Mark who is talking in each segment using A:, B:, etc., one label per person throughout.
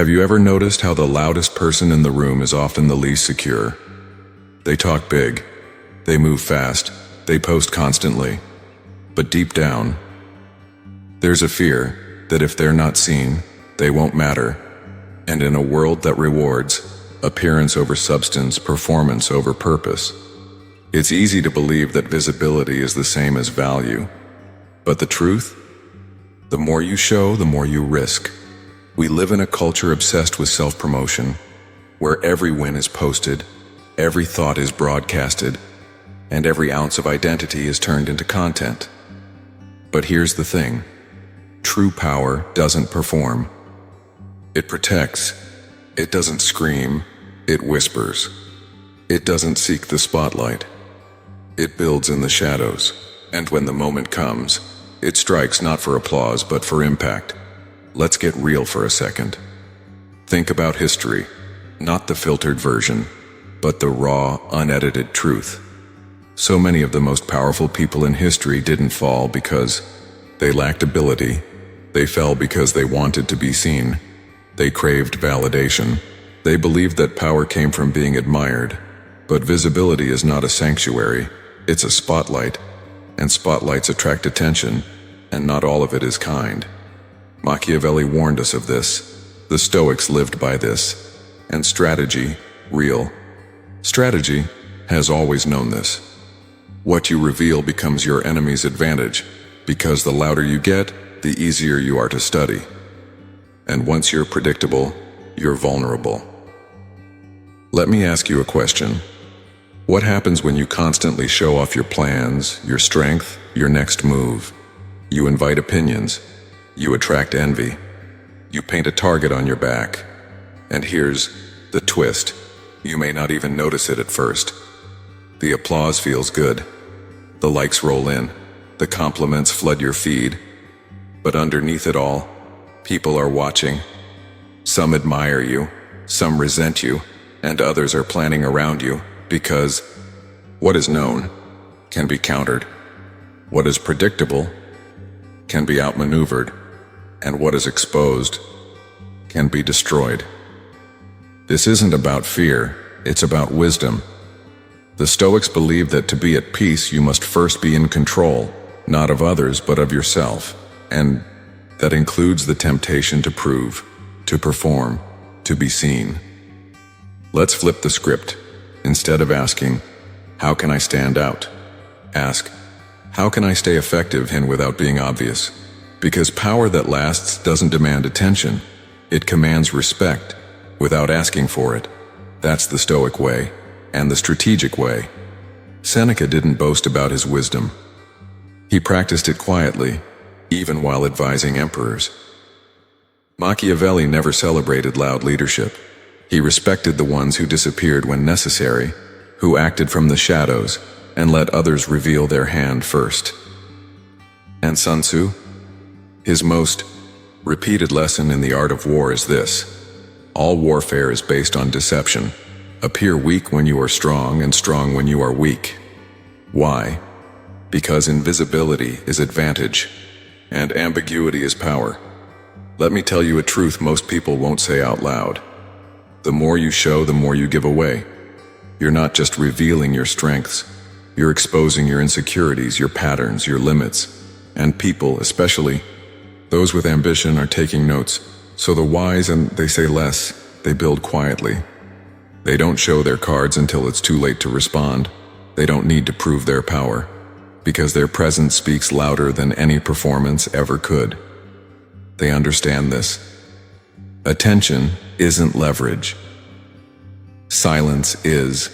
A: Have you ever noticed how the loudest person in the room is often the least secure? They talk big, they move fast, they post constantly, but deep down, there's a fear that if they're not seen, they won't matter. And in a world that rewards appearance over substance, performance over purpose, it's easy to believe that visibility is the same as value. But the truth? The more you show, the more you risk. We live in a culture obsessed with self-promotion, where every win is posted, every thought is broadcasted, and every ounce of identity is turned into content. But here's the thing. True power doesn't perform. It protects. It doesn't scream. It whispers. It doesn't seek the spotlight. It builds in the shadows. And when the moment comes, it strikes not for applause but for impact. Let's get real for a second. Think about history, not the filtered version, but the raw, unedited truth. So many of the most powerful people in history didn't fall because they lacked ability. They fell because they wanted to be seen. They craved validation. They believed that power came from being admired. But visibility is not a sanctuary, it's a spotlight. And spotlights attract attention, and not all of it is kind. Machiavelli warned us of this. The Stoics lived by this. And strategy, real strategy, has always known this. What you reveal becomes your enemy's advantage, because the louder you get, the easier you are to study. And once you're predictable, you're vulnerable. Let me ask you a question. What happens when you constantly show off your plans, your strength, your next move? You invite opinions. You attract envy. You paint a target on your back. And here's the twist. You may not even notice it at first. The applause feels good. The likes roll in. The compliments flood your feed. But underneath it all, people are watching. Some admire you, some resent you, and others are planning around you, because what is known can be countered. What is predictable can be outmaneuvered, and what is exposed can be destroyed. This isn't about fear, it's about wisdom. The Stoics believed that to be at peace you must first be in control, not of others but of yourself, and that includes the temptation to prove, to perform, to be seen. Let's flip the script. Instead of asking, how can I stand out? Ask, how can I stay effective and without being obvious? Because power that lasts doesn't demand attention. It commands respect without asking for it. That's the Stoic way, and the strategic way. Seneca didn't boast about his wisdom. He practiced it quietly, even while advising emperors. Machiavelli never celebrated loud leadership. He respected the ones who disappeared when necessary, who acted from the shadows, and let others reveal their hand first. And Sun Tzu? His most repeated lesson in the art of war is this: all warfare is based on deception. Appear weak when you are strong, and strong when you are weak. Why? Because invisibility is advantage, and ambiguity is power. Let me tell you a truth most people won't say out loud. The more you show, the more you give away. You're not just revealing your strengths, you're exposing your insecurities, your patterns, your limits. And people, especially those with ambition, are taking notes. So the wise, and they say less, they build quietly. They don't show their cards until it's too late to respond. They don't need to prove their power, because their presence speaks louder than any performance ever could. They understand this. Attention isn't leverage. Silence is.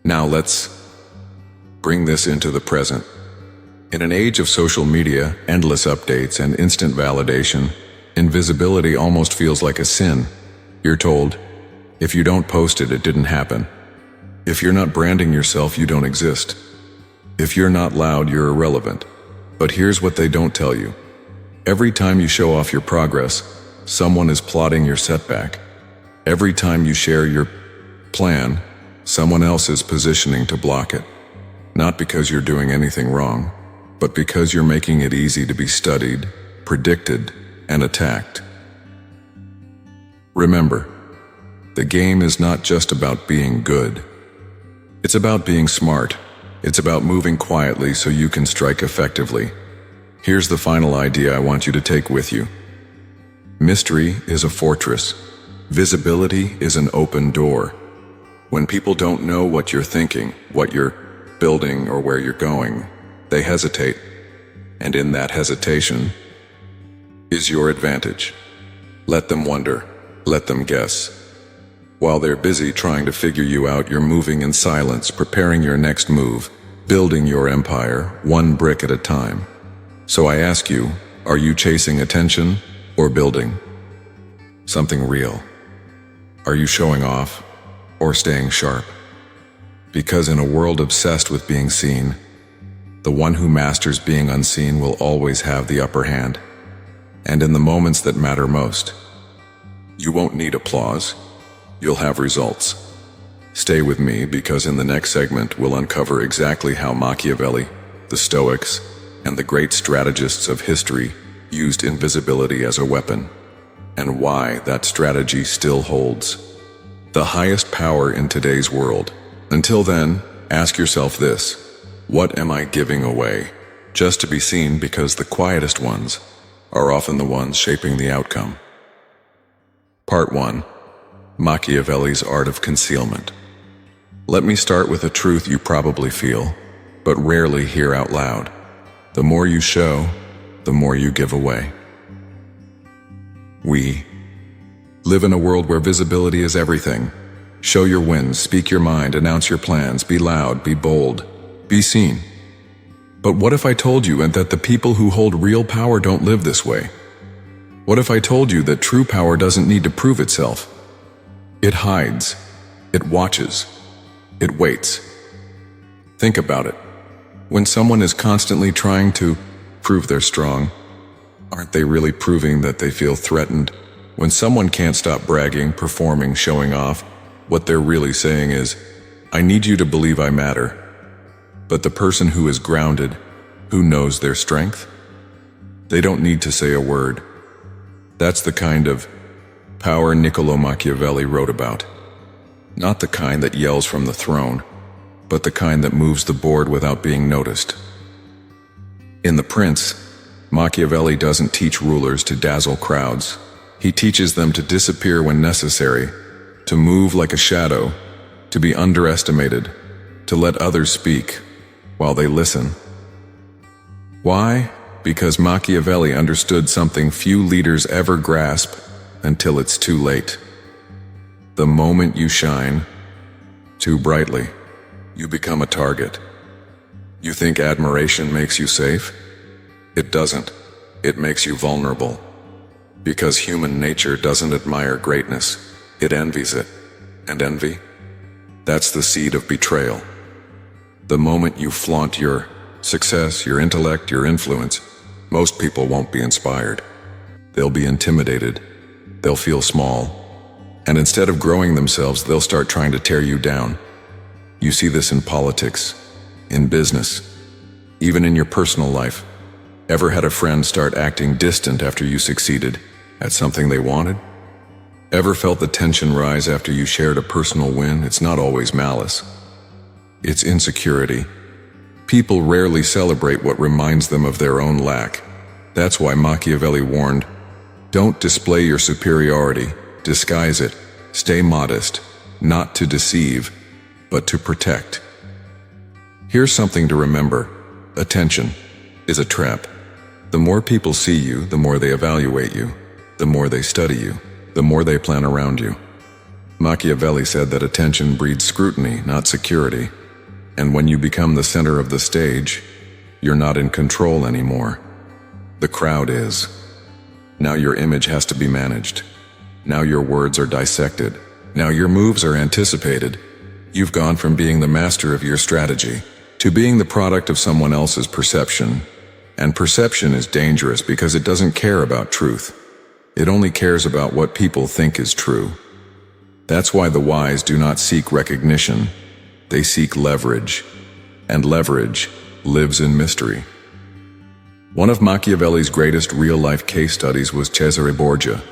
A: Now let's bring this into the present. In an age of social media, endless updates, and instant validation, invisibility almost feels like a sin. You're told, if you don't post it, it didn't happen. If you're not branding yourself, you don't exist. If you're not loud, you're irrelevant. But here's what they don't tell you. Every time you show off your progress, someone is plotting your setback. Every time you share your plan, someone else is positioning to block it. Not because you're doing anything wrong, but because you're making it easy to be studied, predicted, and attacked. Remember, the game is not just about being good. It's about being smart. It's about moving quietly so you can strike effectively. Here's the final idea I want you to take with you. Mystery is a fortress. Visibility is an open door. When people don't know what you're thinking, what you're building, or where you're going, they hesitate. And in that hesitation is your advantage. Let them wonder. Let them guess. While they're busy trying to figure you out, you're moving in silence, preparing your next move, building your empire, one brick at a time. So I ask you, are you chasing attention or building something real? Are you showing off or staying sharp? Because in a world obsessed with being seen, the one who masters being unseen will always have the upper hand. And in the moments that matter most, you won't need applause. You'll have results. Stay with me, because in the next segment we'll uncover exactly how Machiavelli, the Stoics, and the great strategists of history used invisibility as a weapon, and why that strategy still holds the highest power in today's world. Until then, ask yourself this: what am I giving away just to be seen? Because the quietest ones are often the ones shaping the outcome. Part 1. Machiavelli's Art of Concealment. Let me start with a truth you probably feel, but rarely hear out loud. The more you show, the more you give away. We live in a world where visibility is everything. Show your wins, speak your mind, announce your plans, be loud, be bold, be seen. But what if I told you that the people who hold real power don't live this way? What if I told you that true power doesn't need to prove itself? It hides, it watches, it waits. Think about it. When someone is constantly trying to prove they're strong, aren't they really proving that they feel threatened? When someone can't stop bragging, performing, showing off, what they're really saying is, I need you to believe I matter. But the person who is grounded, who knows their strength, they don't need to say a word. That's the kind of power Niccolo Machiavelli wrote about. Not the kind that yells from the throne, but the kind that moves the board without being noticed. In The Prince, Machiavelli doesn't teach rulers to dazzle crowds. He teaches them to disappear when necessary, to move like a shadow, to be underestimated, to let others speak while they listen. Why? Because Machiavelli understood something few leaders ever grasp until it's too late. The moment you shine too brightly, you become a target. You think admiration makes you safe? It doesn't. It makes you vulnerable. Because human nature doesn't admire greatness, it envies it. And envy? That's the seed of betrayal. The moment you flaunt your success, your intellect, your influence, most people won't be inspired. They'll be intimidated. They'll feel small. And instead of growing themselves, they'll start trying to tear you down. You see this in politics, in business, even in your personal life. Ever had a friend start acting distant after you succeeded at something they wanted? Ever felt the tension rise after you shared a personal win? It's not always malice. It's insecurity. People rarely celebrate what reminds them of their own lack. That's why Machiavelli warned, don't display your superiority, disguise it, stay modest, not to deceive, but to protect. Here's something to remember. Attention is a trap. The more people see you, the more they evaluate you, the more they study you, the more they plan around you. Machiavelli said that attention breeds scrutiny, not security. And when you become the center of the stage, you're not in control anymore. The crowd is. Now your image has to be managed. Now your words are dissected. Now your moves are anticipated. You've gone from being the master of your strategy to being the product of someone else's perception. And perception is dangerous because it doesn't care about truth. It only cares about what people think is true. That's why the wise do not seek recognition. They seek leverage. And leverage lives in mystery. One of Machiavelli's greatest real-life case studies was Cesare Borgia.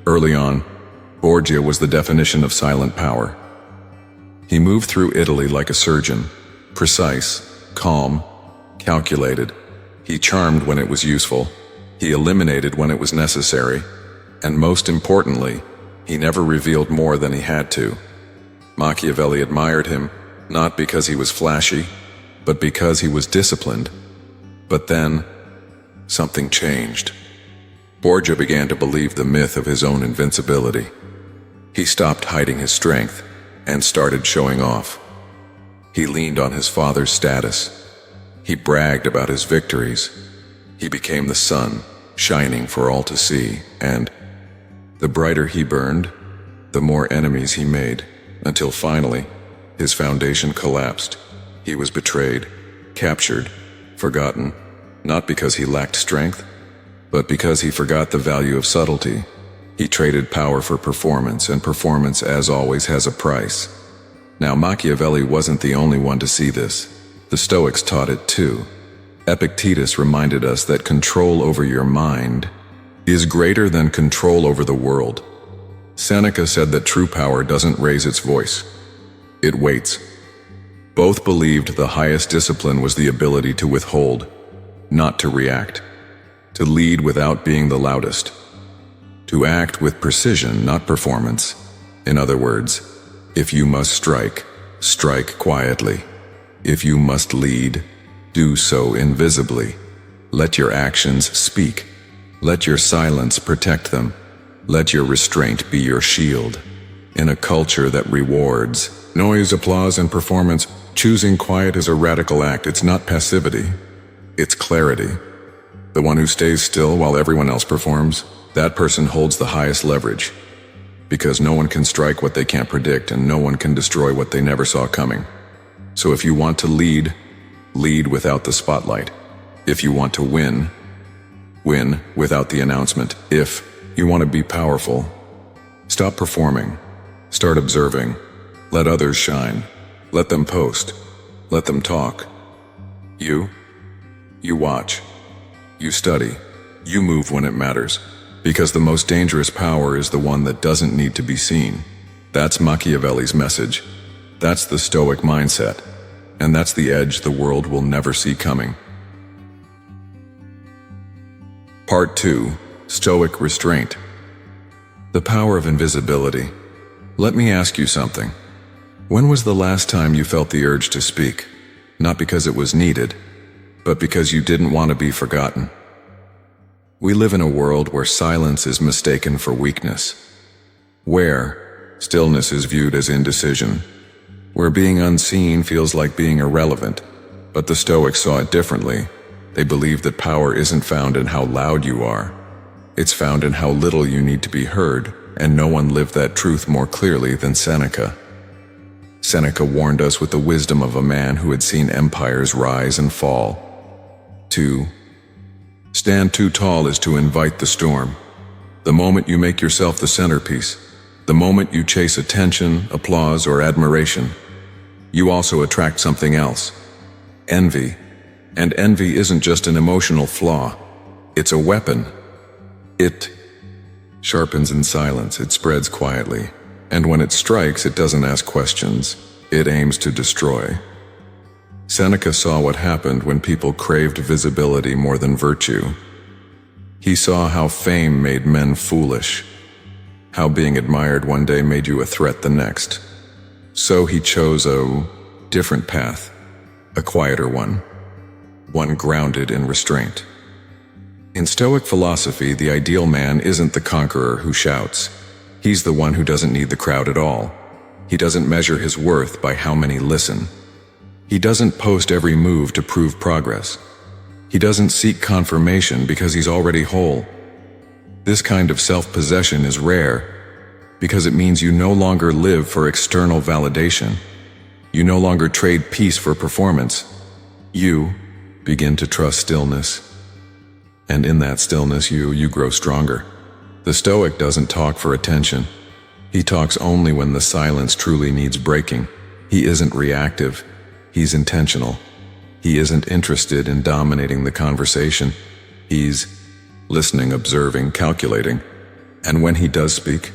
A: Early on, Borgia was the definition of silent power. He moved through Italy like a surgeon, precise, calm, calculated. He charmed when it was useful. He eliminated when it was necessary. And most importantly, he never revealed more than he had to. Machiavelli admired him, not because he was flashy, but because he was disciplined. But then, something changed. Borgia began to believe the myth of his own invincibility. He stopped hiding his strength and started showing off. He leaned on his father's status. He bragged about his victories. He became the sun, shining for all to see, and the brighter he burned, the more enemies he made, until finally, his foundation collapsed. He was betrayed, captured, forgotten, not because he lacked strength, but because he forgot the value of subtlety. He traded power for performance, and performance, as always, has a price. Now, Machiavelli wasn't the only one to see this. The Stoics taught it too. Epictetus reminded us that control over your mind is greater than control over the world. Seneca said that true power doesn't raise its voice. It waits. Both believed the highest discipline was the ability to withhold, not to react, to lead without being the loudest, to act with precision, not performance. In other words, if you must strike, strike quietly. If you must lead, do so invisibly. Let your actions speak. Let your silence protect them. Let your restraint be your shield. In a culture that rewards noise, applause, and performance, choosing quiet is a radical act. It's not passivity. It's clarity. The one who stays still while everyone else performs, that person holds the highest leverage. Because no one can strike what they can't predict, and no one can destroy what they never saw coming. So if you want to lead, lead without the spotlight. If you want to win, win without the announcement. If you want to be powerful, stop performing. Start observing. Let others shine. Let them post. Let them talk. You watch. You study. You move when it matters. Because the most dangerous power is the one that doesn't need to be seen. That's Machiavelli's message. That's the Stoic mindset. And that's the edge the world will never see coming. Part 2. Stoic restraint. The power of invisibility. Let me ask you something. When was the last time you felt the urge to speak? Not because it was needed, but because you didn't want to be forgotten. We live in a world where silence is mistaken for weakness, where stillness is viewed as indecision, where being unseen feels like being irrelevant. But the Stoics saw it differently. They believed that power isn't found in how loud you are. It's found in how little you need to be heard, and no one lived that truth more clearly than Seneca. Seneca warned us with the wisdom of a man who had seen empires rise and fall. To stand too tall is to invite the storm. The moment you make yourself the centerpiece, the moment you chase attention, applause, or admiration, you also attract something else. Envy. And envy isn't just an emotional flaw. It's a weapon. It sharpens in silence. It spreads quietly. And when it strikes, it doesn't ask questions. It aims to destroy. Seneca saw what happened when people craved visibility more than virtue. He saw how fame made men foolish, how being admired one day made you a threat the next. So he chose a different path, a quieter one grounded in restraint. In Stoic philosophy, the ideal man isn't the conqueror who shouts. He's the one who doesn't need the crowd at all. He doesn't measure his worth by how many listen. He doesn't post every move to prove progress. He doesn't seek confirmation because he's already whole. This kind of self-possession is rare because it means you no longer live for external validation. You no longer trade peace for performance. You begin to trust stillness. And in that stillness, you grow stronger. The Stoic doesn't talk for attention. He talks only when the silence truly needs breaking. He isn't reactive. He's intentional. He isn't interested in dominating the conversation. He's listening, observing, calculating. And when he does speak,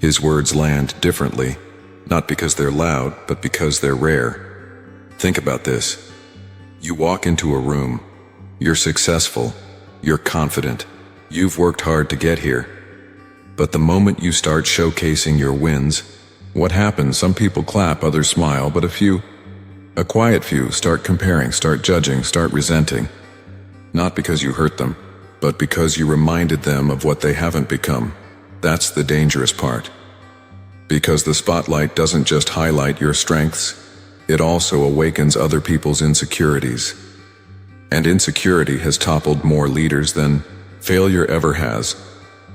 A: His words land differently, not because they're loud, but because they're rare. Think about this. You walk into a room. You're successful. You're confident. You've worked hard to get here. But the moment you start showcasing your wins, what happens? Some people clap, others smile, but a quiet few, start comparing, start judging, start resenting. Not because you hurt them, but because you reminded them of what they haven't become. That's the dangerous part. Because the spotlight doesn't just highlight your strengths, it also awakens other people's insecurities. And insecurity has toppled more leaders than failure ever has.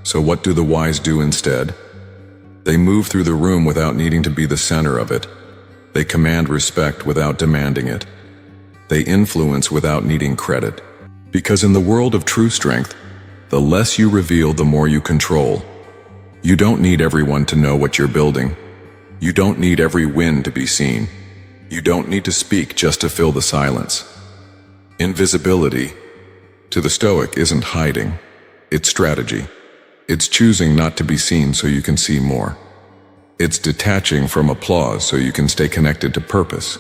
A: So what do the wise do instead? They move through the room without needing to be the center of it. They command respect without demanding it. They influence without needing credit. Because in the world of true strength, the less you reveal, the more you control. You don't need everyone to know what you're building. You don't need every win to be seen. You don't need to speak just to fill the silence. Invisibility, to the Stoic, isn't hiding. It's strategy. It's choosing not to be seen so you can see more. It's detaching from applause so you can stay connected to purpose.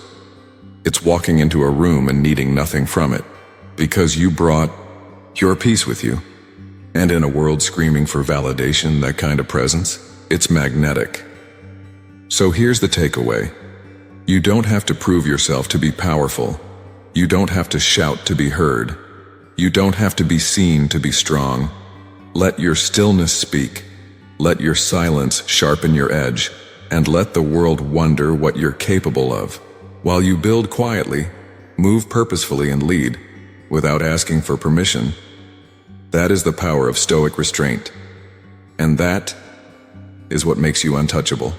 A: It's walking into a room and needing nothing from it, because you brought your peace with you. And in a world screaming for validation, that kind of presence, it's magnetic. So here's the takeaway. You don't have to prove yourself to be powerful. You don't have to shout to be heard. You don't have to be seen to be strong. Let your stillness speak. Let your silence sharpen your edge, and let the world wonder what you're capable of. While you build quietly, move purposefully, and lead without asking for permission. That is the power of Stoic restraint. And that is what makes you untouchable.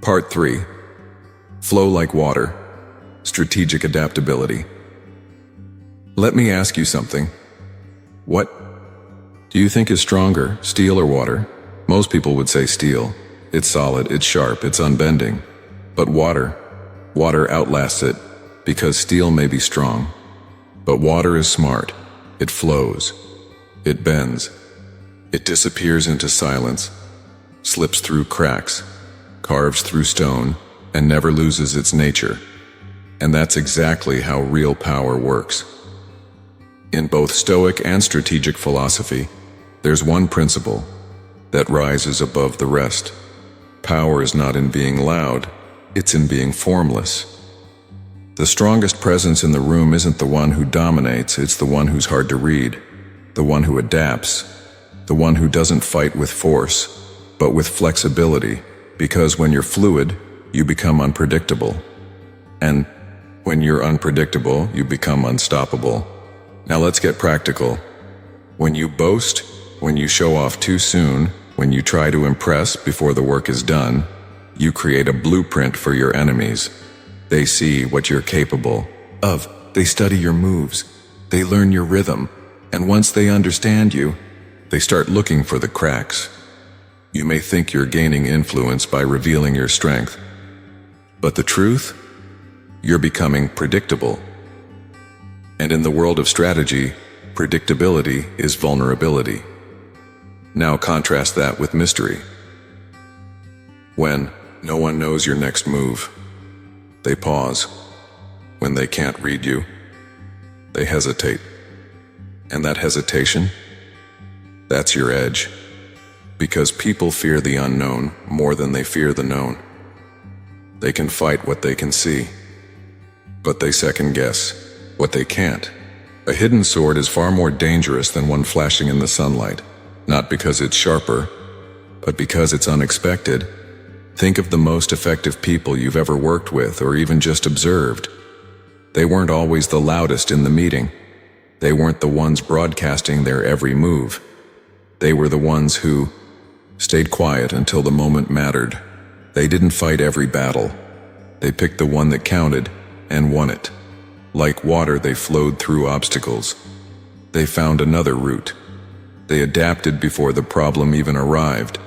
A: Part 3. Flow like water. Strategic adaptability. Let me ask you something. What do you think is stronger, steel or water? Most people would say steel. It's solid, it's sharp, it's unbending. But water outlasts it, because steel may be strong. But water is smart. It flows. It bends. It disappears into silence, slips through cracks, carves through stone, and never loses its nature. And that's exactly how real power works. In both Stoic and strategic philosophy, there's one principle that rises above the rest. Power is not in being loud, it's in being formless. The strongest presence in the room isn't the one who dominates, it's the one who's hard to read, the one who adapts, the one who doesn't fight with force, but with flexibility, because when you're fluid, you become unpredictable. And when you're unpredictable, you become unstoppable. Now let's get practical. When you boast, when you show off too soon, when you try to impress before the work is done, you create a blueprint for your enemies. They see what you're capable of. They study your moves. They learn your rhythm. And once they understand you, they start looking for the cracks. You may think you're gaining influence by revealing your strength. But the truth? You're becoming predictable. And in the world of strategy, predictability is vulnerability. Now contrast that with mystery. When no one knows your next move, they pause. When they can't read you, they hesitate. And that hesitation, that's your edge. Because people fear the unknown more than they fear the known. They can fight what they can see, but they second guess what they can't. A hidden sword is far more dangerous than one flashing in the sunlight, not because it's sharper, but because it's unexpected. Think of the most effective people you've ever worked with or even just observed. They weren't always the loudest in the meeting. They weren't the ones broadcasting their every move. They were the ones who stayed quiet until the moment mattered. They didn't fight every battle. They picked the one that counted and won it. Like water, they flowed through obstacles. They found another route. They adapted before the problem even arrived.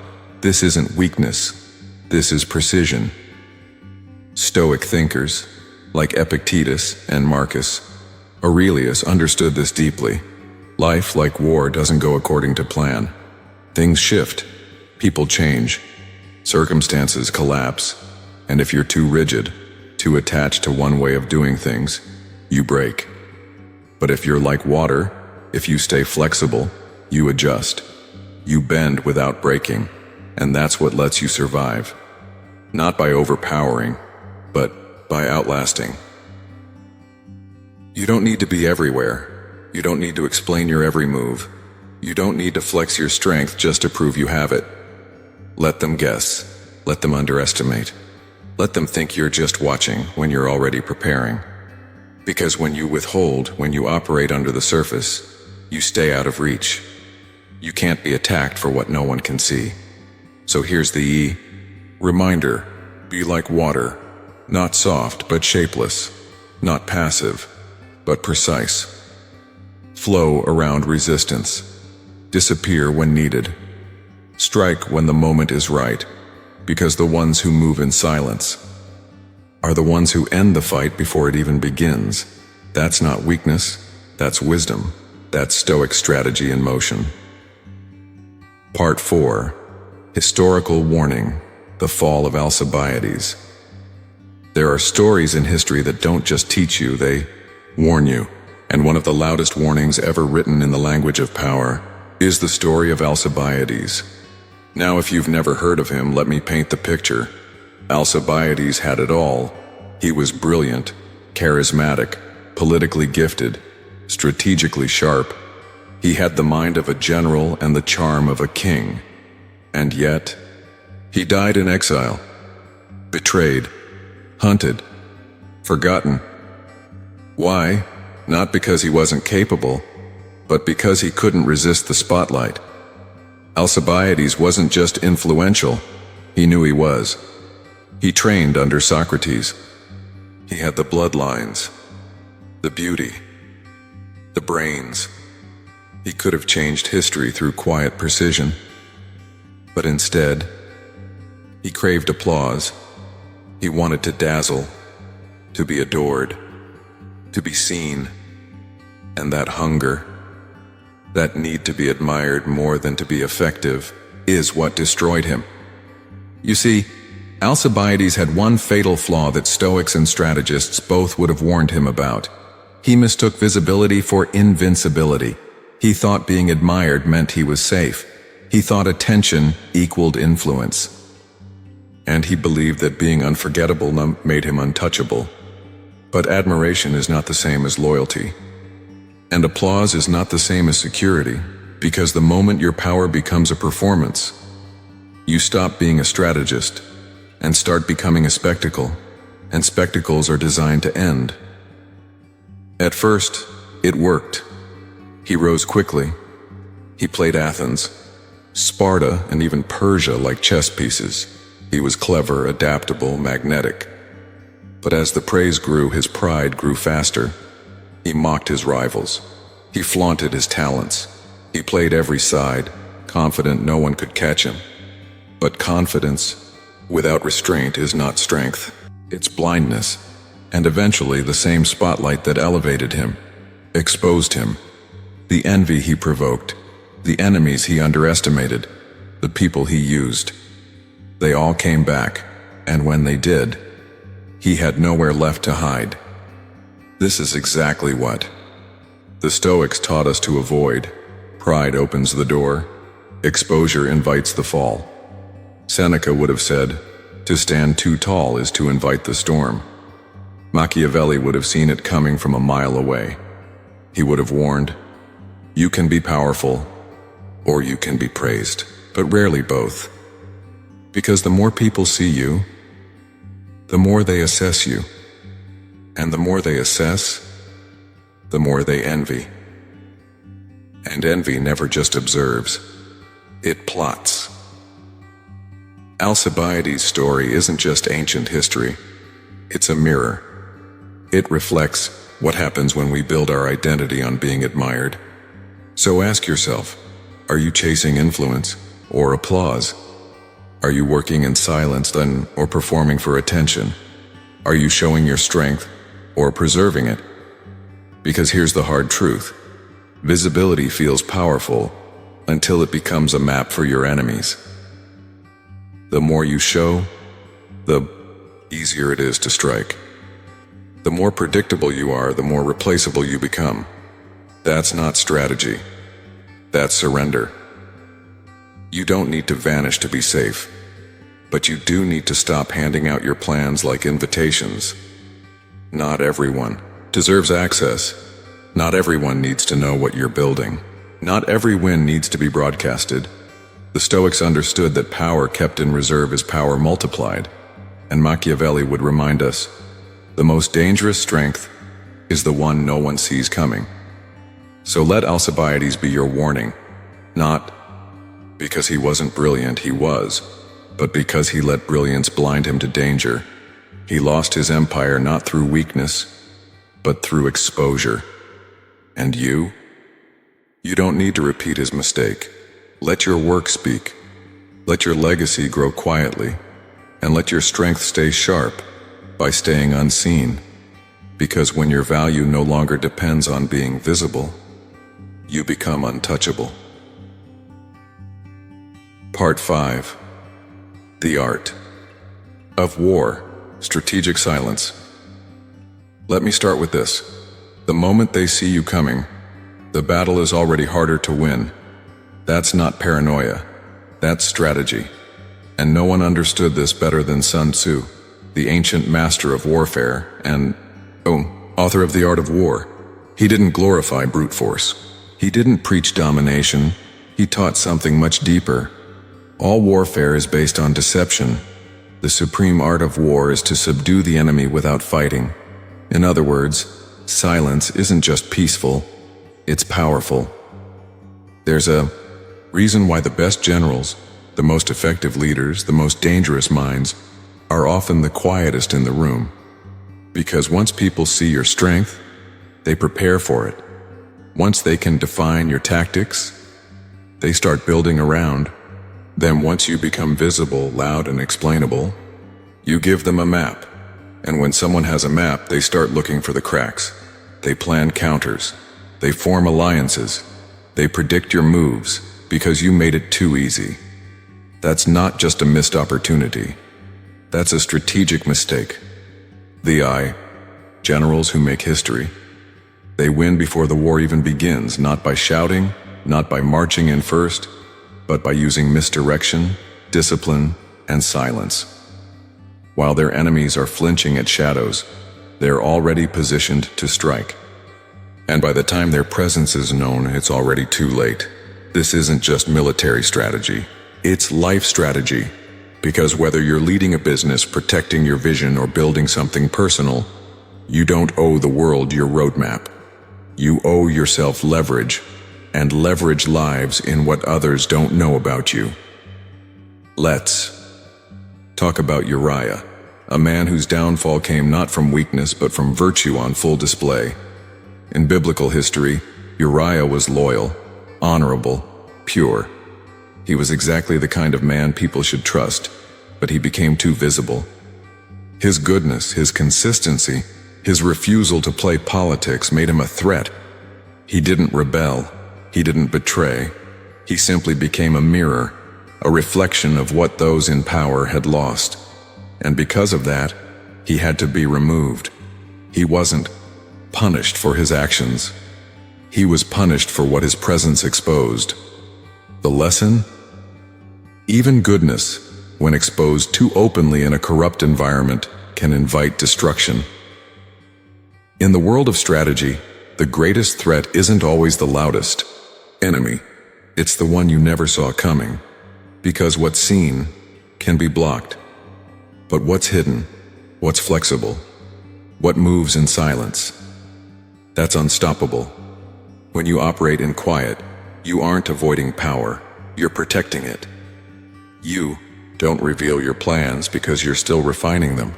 A: This isn't weakness. This is precision. Stoic thinkers, like Epictetus and Marcus Aurelius, understood this deeply. Life, like war, doesn't go according to plan. Things shift, people change, circumstances collapse, and if you're too rigid, too attached to one way of doing things, you break. But if you're like water, if you stay flexible, you adjust. You bend without breaking, and that's what lets you survive. Not by overpowering, but by outlasting. You don't need to be everywhere. You don't need to explain your every move. You don't need to flex your strength just to prove you have it. Let them guess. Let them underestimate. Let them think you're just watching when you're already preparing. Because when you withhold, when you operate under the surface, you stay out of reach. You can't be attacked for what no one can see. So here's the reminder. Be like water, not soft but shapeless, not passive but precise. Flow around resistance. Disappear when needed. Strike when the moment is right, because the ones who move in silence are the ones who end the fight before it even begins. That's not weakness, that's wisdom. That's Stoic strategy in motion. Part 4. Historical warning. The fall of Alcibiades. There are stories in history that don't just teach you, they warn you. And one of the loudest warnings ever written in the language of power is the story of Alcibiades. Now, if you've never heard of him, let me paint the picture. Alcibiades had it all. He was brilliant, charismatic, politically gifted, strategically sharp. He had the mind of a general and the charm of a king. And yet, he died in exile, betrayed, hunted, forgotten. Why? Not because he wasn't capable, but because he couldn't resist the spotlight. Alcibiades wasn't just influential, he knew he was. He trained under Socrates. He had the bloodlines, the beauty, the brains. He could have changed history through quiet precision. But instead, he craved applause. He wanted to dazzle, to be adored, to be seen. And that hunger, that need to be admired more than to be effective, is what destroyed him. You see, Alcibiades had one fatal flaw that Stoics and strategists both would have warned him about. He mistook visibility for invincibility. He thought being admired meant he was safe. He thought attention equaled influence. And he believed that being unforgettable made him untouchable. But admiration is not the same as loyalty. And applause is not the same as security, because the moment your power becomes a performance, you stop being a strategist and start becoming a spectacle, and spectacles are designed to end. At first, it worked. He rose quickly. He played Athens, Sparta, and even Persia like chess pieces. He was clever, adaptable, magnetic. But as the praise grew, his pride grew faster. He mocked his rivals. He flaunted his talents. He played every side, confident no one could catch him. But confidence without restraint is not strength. It's blindness. And eventually the same spotlight that elevated him exposed him. The envy he provoked, the enemies he underestimated, the people he used. They all came back, and when they did, he had nowhere left to hide. This is exactly what the Stoics taught us to avoid. Pride opens the door. Exposure invites the fall. Seneca would have said, to stand too tall is to invite the storm. Machiavelli would have seen it coming from a mile away. He would have warned, you can be powerful, or you can be praised, but rarely both. Because the more people see you, the more they assess you. And the more they assess, the more they envy. And envy never just observes, it plots. Alcibiades' story isn't just ancient history, it's a mirror. It reflects what happens when we build our identity on being admired. So ask yourself, are you chasing influence or applause? Are you working in silence then or performing for attention? Are you showing your strength or preserving it? Because here's the hard truth. Visibility feels powerful, until it becomes a map for your enemies. The more you show, the easier it is to strike. The more predictable you are, the more replaceable you become. That's not strategy. That's surrender. You don't need to vanish to be safe, but you do need to stop handing out your plans like invitations. Not everyone deserves access. Not everyone needs to know what you're building. Not every win needs to be broadcasted. The Stoics understood that power kept in reserve is power multiplied, and Machiavelli would remind us, the most dangerous strength is the one no one sees coming. So let Alcibiades be your warning, not because he wasn't brilliant, he was, but because he let brilliance blind him to danger. He lost his empire not through weakness, but through exposure. And you? You don't need to repeat his mistake. Let your work speak. Let your legacy grow quietly, and let your strength stay sharp by staying unseen. Because when your value no longer depends on being visible, you become untouchable. Part 5. The Art of War, Strategic Silence. Let me start with this. The moment they see you coming, the battle is already harder to win. That's not paranoia. That's strategy. And no one understood this better than Sun Tzu, the ancient master of warfare and, author of The Art of War. He didn't glorify brute force. He didn't preach domination. He taught something much deeper. All warfare is based on deception. The supreme art of war is to subdue the enemy without fighting. In other words, silence isn't just peaceful, it's powerful. There's a reason why the best generals, the most effective leaders, the most dangerous minds, are often the quietest in the room. Because once people see your strength, they prepare for it. Once they can define your tactics, they start building around. Then once you become visible, loud, and explainable, you give them a map. And when someone has a map, they start looking for the cracks. They plan counters. They form alliances. They predict your moves because you made it too easy. That's not just a missed opportunity. That's a strategic mistake. Generals who make history. They win before the war even begins, not by shouting, not by marching in first, but by using misdirection, discipline, and silence. While their enemies are flinching at shadows, they're already positioned to strike. And by the time their presence is known, it's already too late. This isn't just military strategy. It's life strategy. Because whether you're leading a business, protecting your vision, or building something personal, you don't owe the world your roadmap. You owe yourself leverage, and leverage lives in what others don't know about you. Let's talk about Uriah, a man whose downfall came not from weakness but from virtue on full display. In biblical history, Uriah was loyal, honorable, pure. He was exactly the kind of man people should trust, but he became too visible. His goodness, his consistency, his refusal to play politics made him a threat. He didn't rebel. He didn't betray. He simply became a mirror, a reflection of what those in power had lost. And because of that, he had to be removed. He wasn't punished for his actions. He was punished for what his presence exposed. The lesson? Even goodness, when exposed too openly in a corrupt environment, can invite destruction. In the world of strategy, the greatest threat isn't always the loudest enemy. It's the one you never saw coming. Because what's seen can be blocked. But what's hidden, what's flexible, what moves in silence, that's unstoppable. When you operate in quiet, you aren't avoiding power, you're protecting it. You don't reveal your plans because you're still refining them.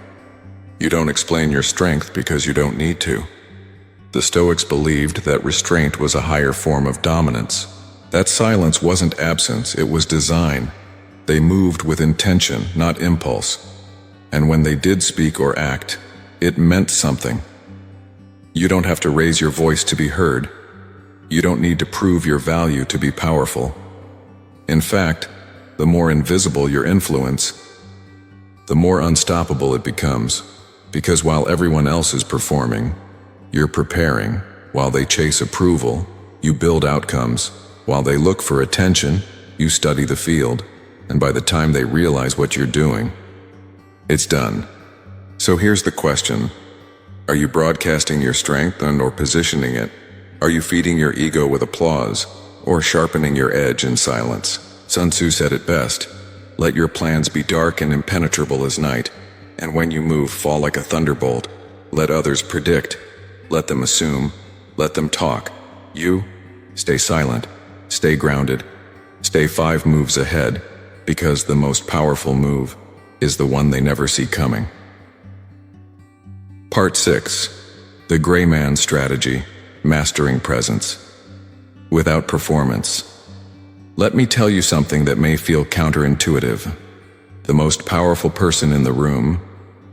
A: You don't explain your strength because you don't need to. The Stoics believed that restraint was a higher form of dominance. That silence wasn't absence, it was design. They moved with intention, not impulse. And when they did speak or act, it meant something. You don't have to raise your voice to be heard. You don't need to prove your value to be powerful. In fact, the more invisible your influence, the more unstoppable it becomes, because while everyone else is performing, you're preparing. While they chase approval, you build outcomes. While they look for attention, you study the field. And by the time they realize what you're doing, it's done. So here's the question. Are you broadcasting your strength or positioning it? Are you feeding your ego with applause or sharpening your edge in silence? Sun Tzu said it best. Let your plans be dark and impenetrable as night, and when you move, fall like a thunderbolt. Let others predict. Let them assume. Let them talk. You, stay silent. Stay grounded. Stay 5 moves ahead, because the most powerful move is the one they never see coming. Part 6. The Gray Man Strategy. Mastering Presence. Without performance. Let me tell you something that may feel counterintuitive. The most powerful person in the room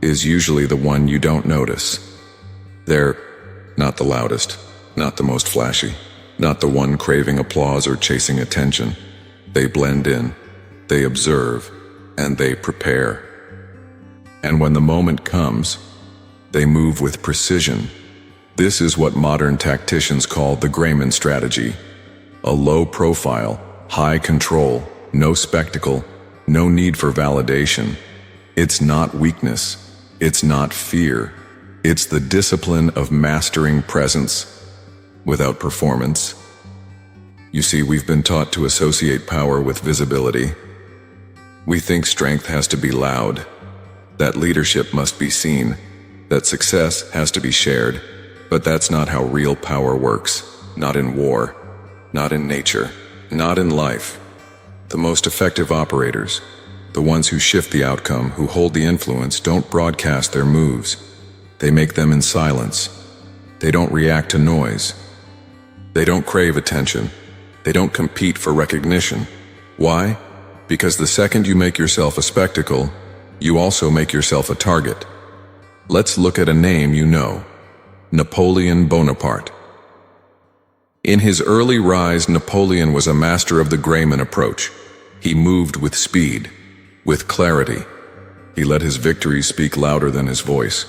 A: is usually the one you don't notice. They're not the loudest, not the most flashy, not the one craving applause or chasing attention. They blend in, they observe, and they prepare. And when the moment comes, they move with precision. This is what modern tacticians call the Gray Man strategy. A low profile, high control, no spectacle, no need for validation. It's not weakness. It's not fear. It's the discipline of mastering presence without performance. You see, we've been taught to associate power with visibility. We think strength has to be loud, that leadership must be seen, that success has to be shared. But that's not how real power works. Not in war, not in nature, not in life. The most effective operators, the ones who shift the outcome, who hold the influence, don't broadcast their moves. They make them in silence. They don't react to noise. They don't crave attention. They don't compete for recognition. Why? Because the second you make yourself a spectacle, you also make yourself a target. Let's look at a name you know. Napoleon Bonaparte. In his early rise, Napoleon was a master of the Gray Man approach. He moved with speed, with clarity. He let his victories speak louder than his voice.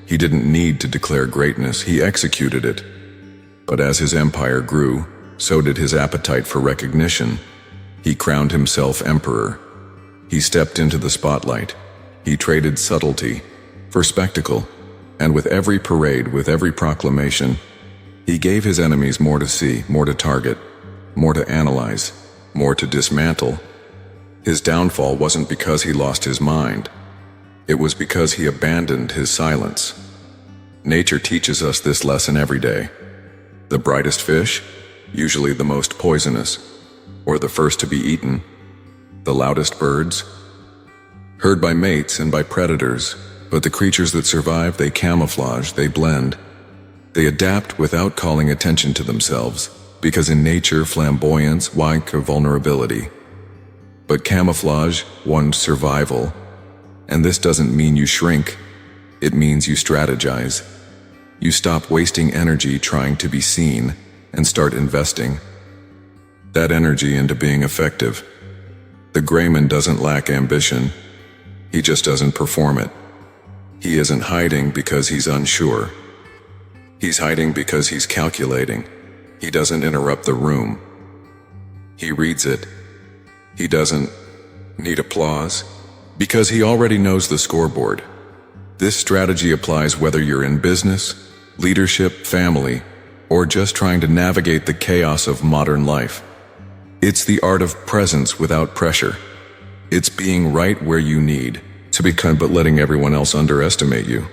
A: He didn't need to declare greatness, he executed it. But as his empire grew, so did his appetite for recognition. He crowned himself emperor. He stepped into the spotlight. He traded subtlety for spectacle. And with every parade, with every proclamation, he gave his enemies more to see, more to target, more to analyze, more to dismantle. His downfall wasn't because he lost his mind. It was because he abandoned his silence. Nature teaches us this lesson every day. The brightest fish, usually the most poisonous, or the first to be eaten. The loudest birds, heard by mates and by predators. But the creatures that survive, they camouflage, they blend. They adapt without calling attention to themselves, because in nature, flamboyance wants vulnerability. But camouflage wants survival. And this doesn't mean you shrink. It means you strategize. You stop wasting energy trying to be seen and start investing that energy into being effective. The Gray Man doesn't lack ambition. He just doesn't perform it. He isn't hiding because he's unsure. He's hiding because he's calculating. He doesn't interrupt the room. He reads it. He doesn't need applause because he already knows the scoreboard. This strategy applies whether you're in business, leadership, family, or just trying to navigate the chaos of modern life. It's the art of presence without pressure. It's being right where you need to be kind, but letting everyone else underestimate you.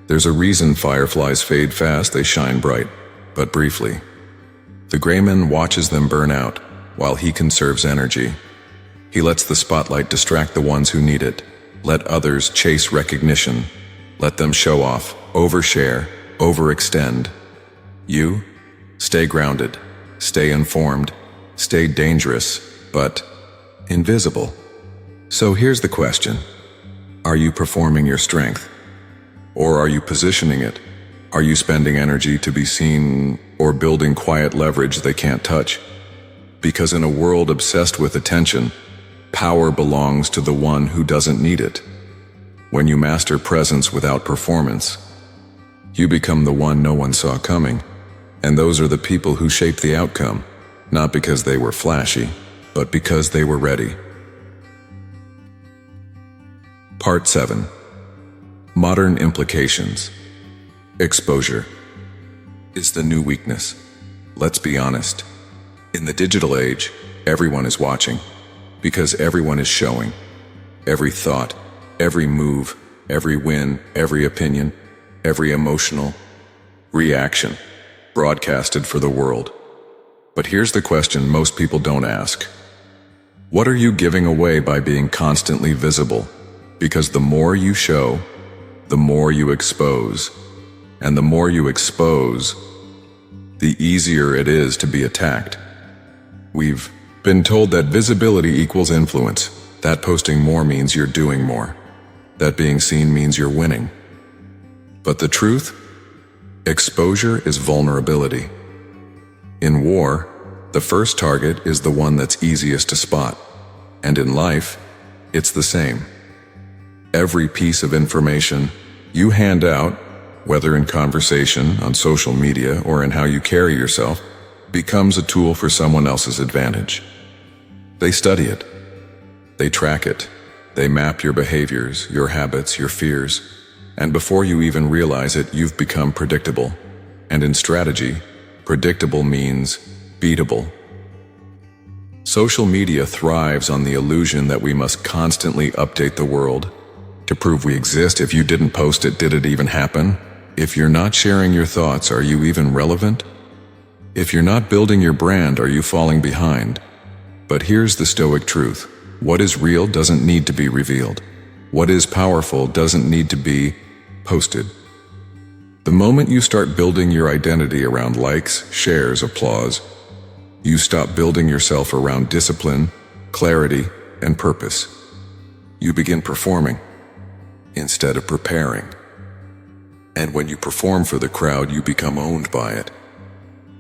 A: There's a reason fireflies fade fast, they shine bright, but briefly. The Gray Man watches them burn out, while he conserves energy. He lets the spotlight distract the ones who need it. Let others chase recognition. Let them show off, overshare, overextend. You, stay grounded, stay informed, stay dangerous, but invisible. So here's the question. Are you performing your strength? Or are you positioning it? Are you spending energy to be seen or building quiet leverage they can't touch? Because in a world obsessed with attention, power belongs to the one who doesn't need it. When you master presence without performance, you become the one no one saw coming, and those are the people who shape the outcome, not because they were flashy, but because they were ready. Part 7. Modern Implications. Exposure is the new weakness. Let's be honest. In the digital age, everyone is watching, because everyone is showing. Every thought, every move, every win, every opinion, every emotional reaction broadcasted for the world. But here's the question most people don't ask. What are you giving away by being constantly visible? Because the more you show, the more you expose. And the more you expose, the easier it is to be attacked. We've been told that visibility equals influence, that posting more means you're doing more, that being seen means you're winning. But the truth? Exposure is vulnerability. In war, the first target is the one that's easiest to spot. And in life, it's the same. Every piece of information you hand out, whether in conversation, on social media, or in how you carry yourself, becomes a tool for someone else's advantage. They study it. They track it. They map your behaviors, your habits, your fears. And before you even realize it, you've become predictable. And in strategy, predictable means beatable. Social media thrives on the illusion that we must constantly update the world to prove we exist. If you didn't post it, did it even happen? If you're not sharing your thoughts, are you even relevant? If you're not building your brand, are you falling behind? But here's the Stoic truth. What is real doesn't need to be revealed. What is powerful doesn't need to be posted. The moment you start building your identity around likes, shares, applause, you stop building yourself around discipline, clarity, and purpose. You begin performing instead of preparing. And when you perform for the crowd, you become owned by it.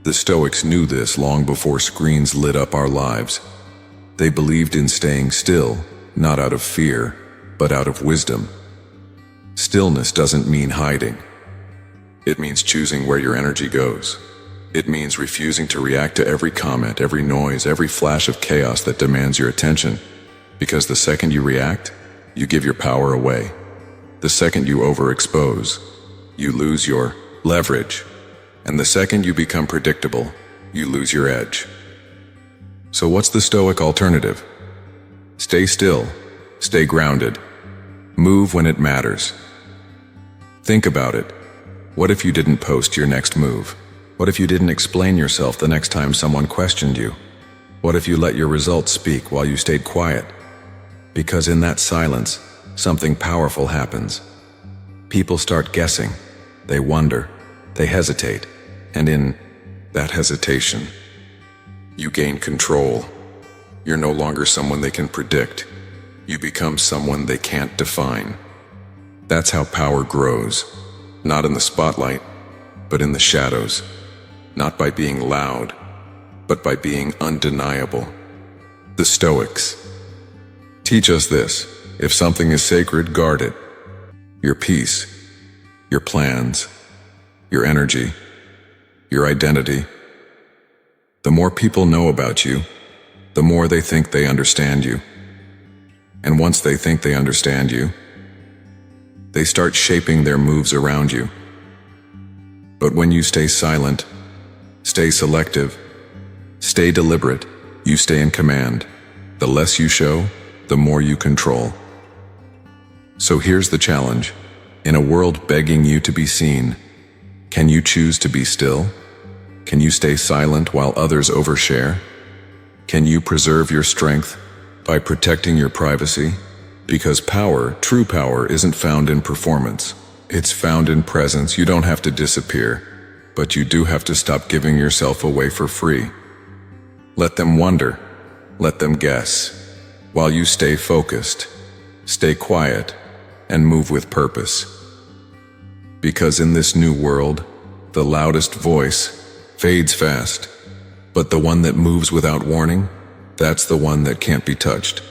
A: The Stoics knew this long before screens lit up our lives. They believed in staying still, not out of fear, but out of wisdom. Stillness doesn't mean hiding. It means choosing where your energy goes. It means refusing to react to every comment, every noise, every flash of chaos that demands your attention. Because the second you react, you give your power away. The second you overexpose, you lose your leverage. And the second you become predictable, you lose your edge. So what's the Stoic alternative? Stay still, stay grounded, move when it matters. Think about it. What if you didn't post your next move? What if you didn't explain yourself the next time someone questioned you? What if you let your results speak while you stayed quiet? Because in that silence, something powerful happens. People start guessing. They wonder. They hesitate. And in that hesitation, you gain control. You're no longer someone they can predict. You become someone they can't define. That's how power grows. Not in the spotlight, but in the shadows. Not by being loud, but by being undeniable. The Stoics teach us this. If something is sacred, guard it. Your peace, your plans, your energy, your identity. The more people know about you, the more they think they understand you. And once they think they understand you, they start shaping their moves around you. But when you stay silent, stay selective, stay deliberate, you stay in command. The less you show, the more you control. So here's the challenge. In a world begging you to be seen, can you choose to be still? Can you stay silent while others overshare? Can you preserve your strength by protecting your privacy? Because power, true power, isn't found in performance. It's found in presence. You don't have to disappear, but you do have to stop giving yourself away for free. Let them wonder. Let them guess. While you stay focused, stay quiet, and move with purpose. Because in this new world, the loudest voice fades fast, But the one that moves without warning, that's the one that can't be touched.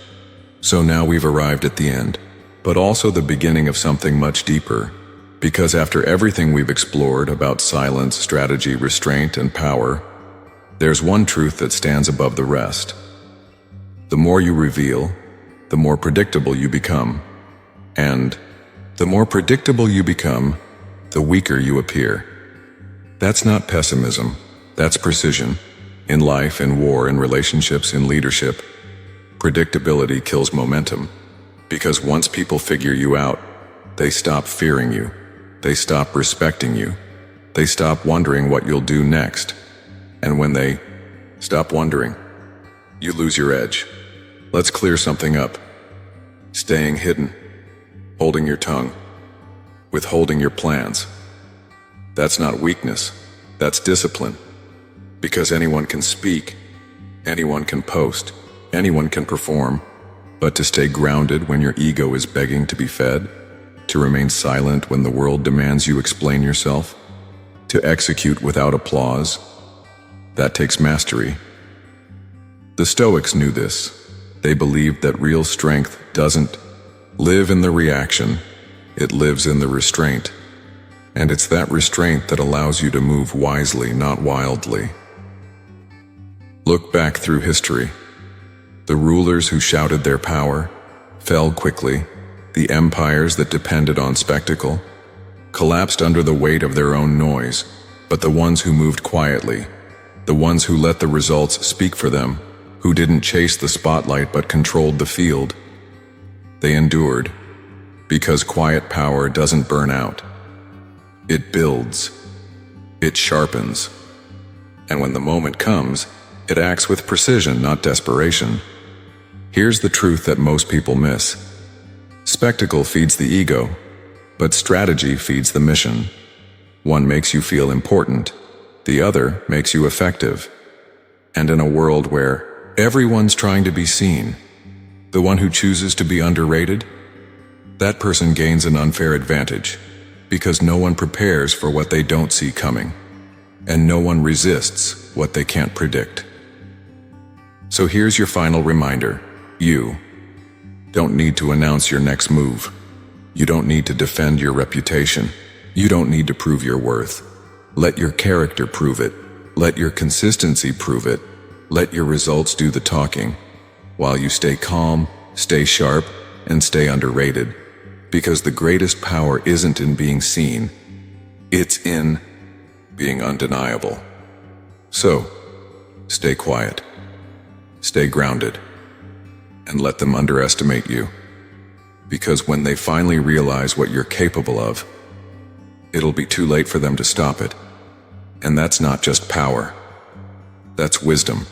A: So now we've arrived at the end, but also the beginning of something much deeper. Because after everything we've explored about silence, strategy, restraint, and power, there's one truth that stands above the rest. The more you reveal, the more predictable you become. And the more predictable you become, the weaker you appear. That's not pessimism, that's precision. In life, in war, in relationships, in leadership, predictability kills momentum. Because once people figure you out, they stop fearing you. They stop respecting you. They stop wondering what you'll do next. And when they stop wondering, you lose your edge. Let's clear something up. Staying hidden, holding your tongue, withholding your plans. That's not weakness, that's discipline. Because anyone can speak, anyone can post, anyone can perform, but to stay grounded when your ego is begging to be fed, to remain silent when the world demands you explain yourself, to execute without applause, that takes mastery. The Stoics knew this. They believed that real strength doesn't live in the reaction, it lives in the restraint. And it's that restraint that allows you to move wisely, not wildly. Look back through history. The rulers who shouted their power fell quickly. The empires that depended on spectacle collapsed under the weight of their own noise. But the ones who moved quietly, the ones who let the results speak for them, who didn't chase the spotlight but controlled the field, they endured. Because quiet power doesn't burn out. It builds. It sharpens. And when the moment comes, it acts with precision, not desperation. Here's the truth that most people miss. Spectacle feeds the ego, but strategy feeds the mission. One makes you feel important, the other makes you effective. And in a world where everyone's trying to be seen, the one who chooses to be underrated, that person gains an unfair advantage, because no one prepares for what they don't see coming, and no one resists what they can't predict. So here's your final reminder. You don't need to announce your next move. You don't need to defend your reputation. You don't need to prove your worth. Let your character prove it. Let your consistency prove it. Let your results do the talking, while you stay calm, stay sharp, and stay underrated. Because the greatest power isn't in being seen, it's in being undeniable. So, stay quiet, stay grounded, and let them underestimate you. Because when they finally realize what you're capable of, it'll be too late for them to stop it. And that's not just power, that's wisdom.